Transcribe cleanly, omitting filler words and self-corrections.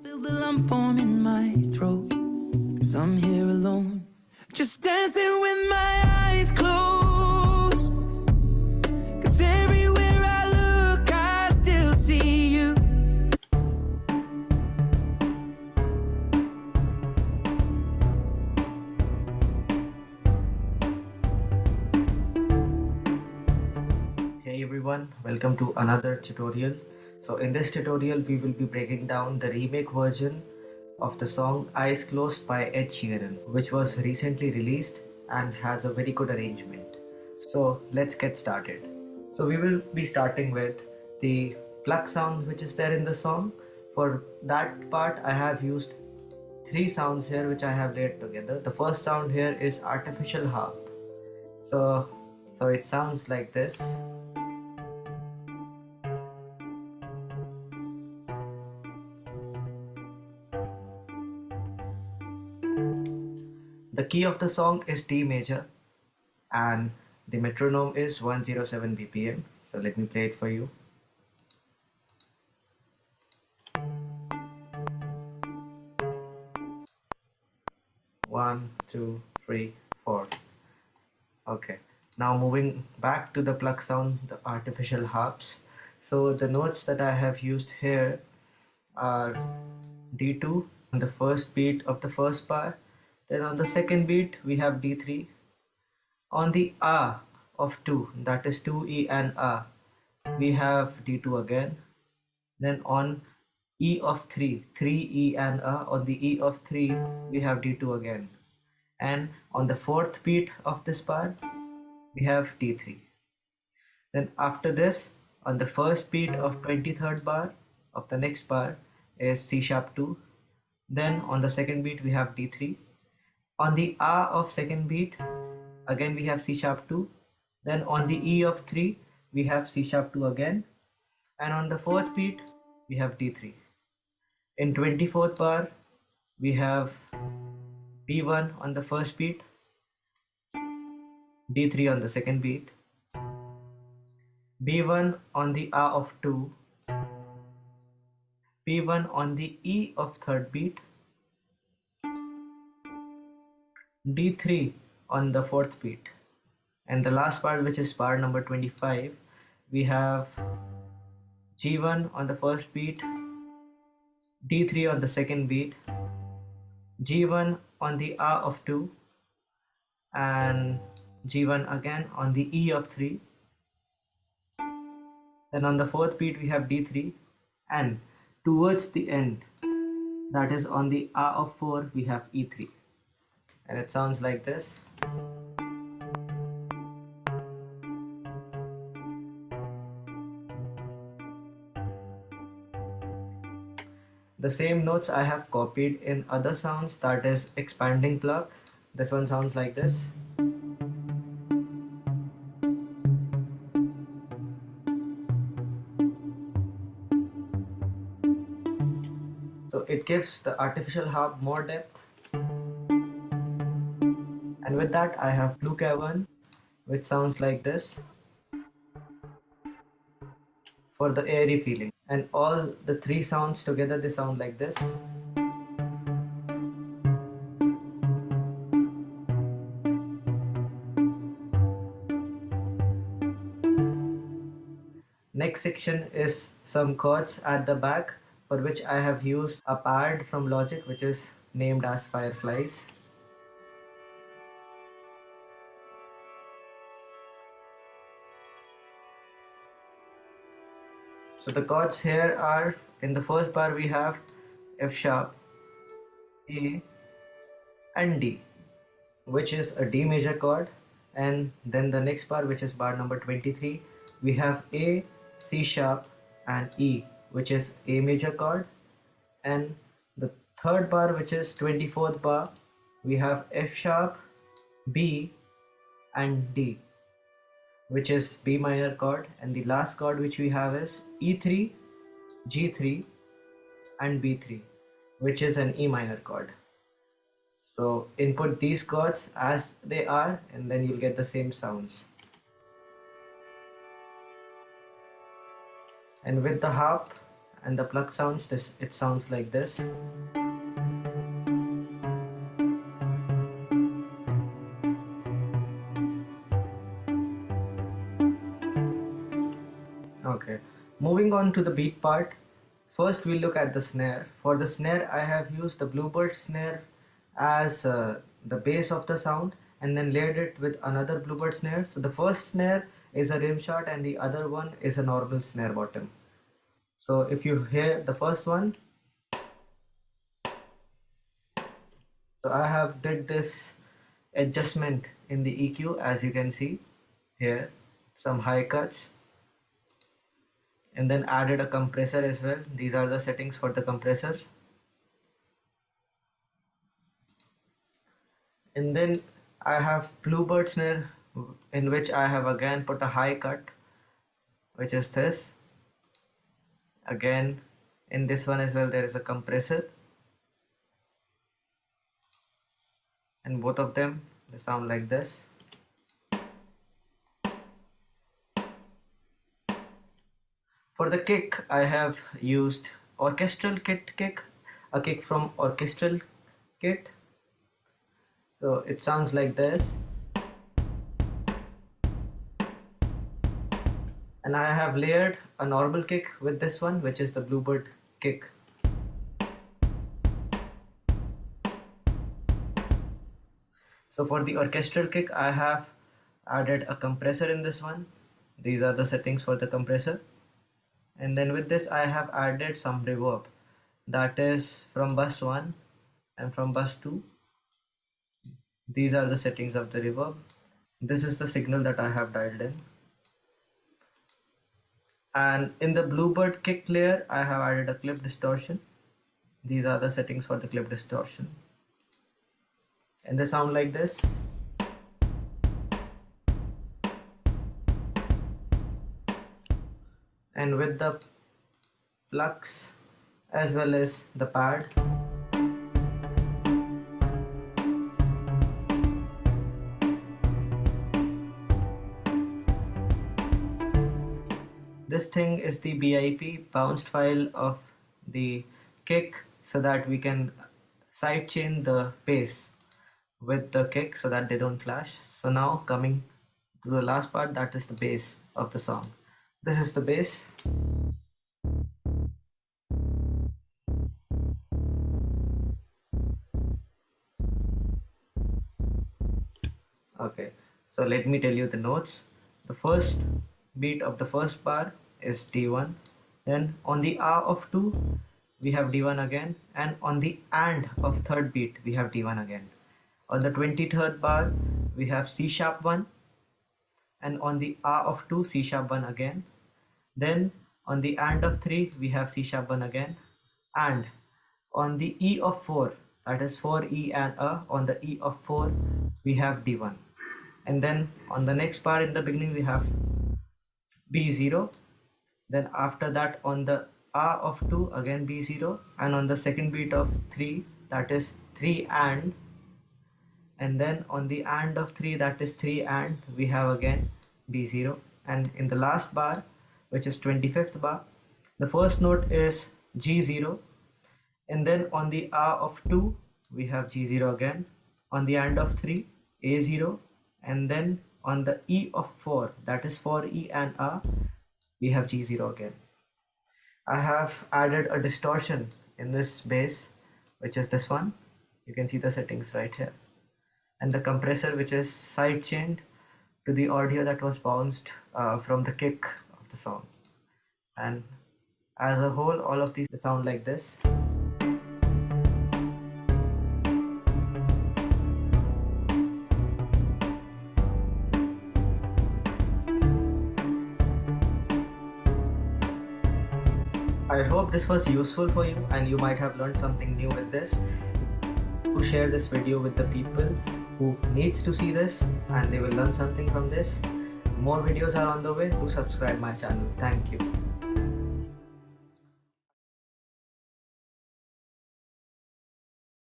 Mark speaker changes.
Speaker 1: Feel the lump form in my throat, 'cause I'm here alone, just dancing with my eyes closed. 'Cause everywhere I look, I still see you.
Speaker 2: Hey everyone, welcome to another tutorial. So in this tutorial we will be breaking down the remake version of the song Eyes Closed by Ed Sheeran, which was recently released and has a very good arrangement. So let's get started. So we will be starting with the pluck sound which is there in the song. For that part I have used three sounds here which I have laid together. The first sound here is artificial harp. So it sounds like this. The key of the song is D major and the metronome is 107 BPM. So let me play it for you. One, two, three, four. Okay. Now moving back to the pluck sound, the artificial harps. So the notes that I have used here are D2 on the first beat of the first bar. Then on the second beat we have D3. On the A of 2, that is 2E and A, we have D2 again. Then on E of 3, 3E and A, on the E of 3 we have D2 again. And on the fourth beat of this bar we have D3. Then after this, on the first beat of 23rd bar of the next bar is C sharp 2. Then on the second beat we have D3. On the A of second beat again we have C sharp 2. Then on the E of 3 we have C sharp 2 again. And on the fourth beat we have D3. In 24th bar we have B1 on the first beat, D3 on the second beat, B1 on the A of 2, B1 on the E of third beat, D3 on the fourth beat. And the last part, which is bar number 25, we have G1 on the first beat, D3 on the second beat, G1 on the A of 2, and G1 again on the E of 3. Then on the fourth beat we have D3, and towards the end, that is on the A of 4, we have E3. And it sounds like this. The same notes I have copied in other sounds, that is expanding pluck. This one sounds like this. So it gives the artificial harp more depth. And with that I have blue cavern, which sounds like this for the airy feeling. And all the three sounds together, they sound like this. Next section is some chords at the back, for which I have used a pad from Logic which is named as Fireflies. So the chords here are, in the first bar we have F sharp, A and D, which is a D major chord. And then the next bar, which is bar number 23, we have A, C sharp and E, which is A major chord. And the third bar, which is 24th bar, we have F sharp, B and D, which is B minor chord. And the last chord which we have is E3, G3 and B3, which is an E minor chord. So input these chords as they are and then you'll get the same sounds. And with the harp And the pluck sounds, it sounds like this. Okay, moving on to the beat part. First we'll look at the snare. For the snare I have used the bluebird snare as the base of the sound, and then layered it with another bluebird snare. So the first snare is a rim shot and the other one is a normal snare bottom. So if you hear the first one, so I have did this adjustment in the EQ, as you can see here, some high cuts, and then added a compressor as well. These are the settings for the compressor. And then I have bluebird snare, in which I have again put a high cut, which is this. Again in this one as well there is a compressor, and both of them they sound like this. For the kick I have used orchestral kit kick, a kick from orchestral kit. So it sounds like this. And I have layered a normal kick with this one, which is the bluebird kick. So for the orchestral kick I have added a compressor in this one. These are the settings for the compressor. And then with this I have added some reverb, that is from bus 1 and from bus 2. These are the settings of the reverb. This is the signal that I have dialed in. And in the bluebird kick layer I have added a clip distortion. These are the settings for the clip distortion, and they sound like this. And with the plucks as well as the pad, this thing is the BIP bounced file of the kick, so that we can sidechain the bass with the kick so that they don't clash. So now coming to the last part, that is the bass of the song. This is the bass. Okay, so let me tell you the notes. The first beat of the first bar is D1, then on the R of 2 we have D1 again, and on the AND of third beat we have D1 again. On the 23rd bar we have C sharp 1, and on the R of 2 C sharp 1 again. Then on the AND of 3 we have C sharp 1 again, and on the E of 4, that is 4E and A, on the E of 4 we have D1. And then on the next bar in the beginning we have B0. Then after that on the R of 2 again B0, and on the second beat of 3, that is 3 and then on the AND of 3, that is 3 and we have again B0. And in the last bar, which is 25th bar, the first note is G0, and then on the R of 2 we have G0 again, on the AND of 3 A0, and then on the E of 4, that is 4E and R, we have G0 again. I have added a distortion in this bass, which is this one. You can see the settings right here, and the compressor, which is side chained to the audio that was bounced from the kick of the song. And as a whole, all of these sound like this. I hope this was useful for you and you might have learned something new with this. Do share this video with the people who needs to see this and they will learn something from this. More videos are on the way. Do subscribe my channel. Thank you.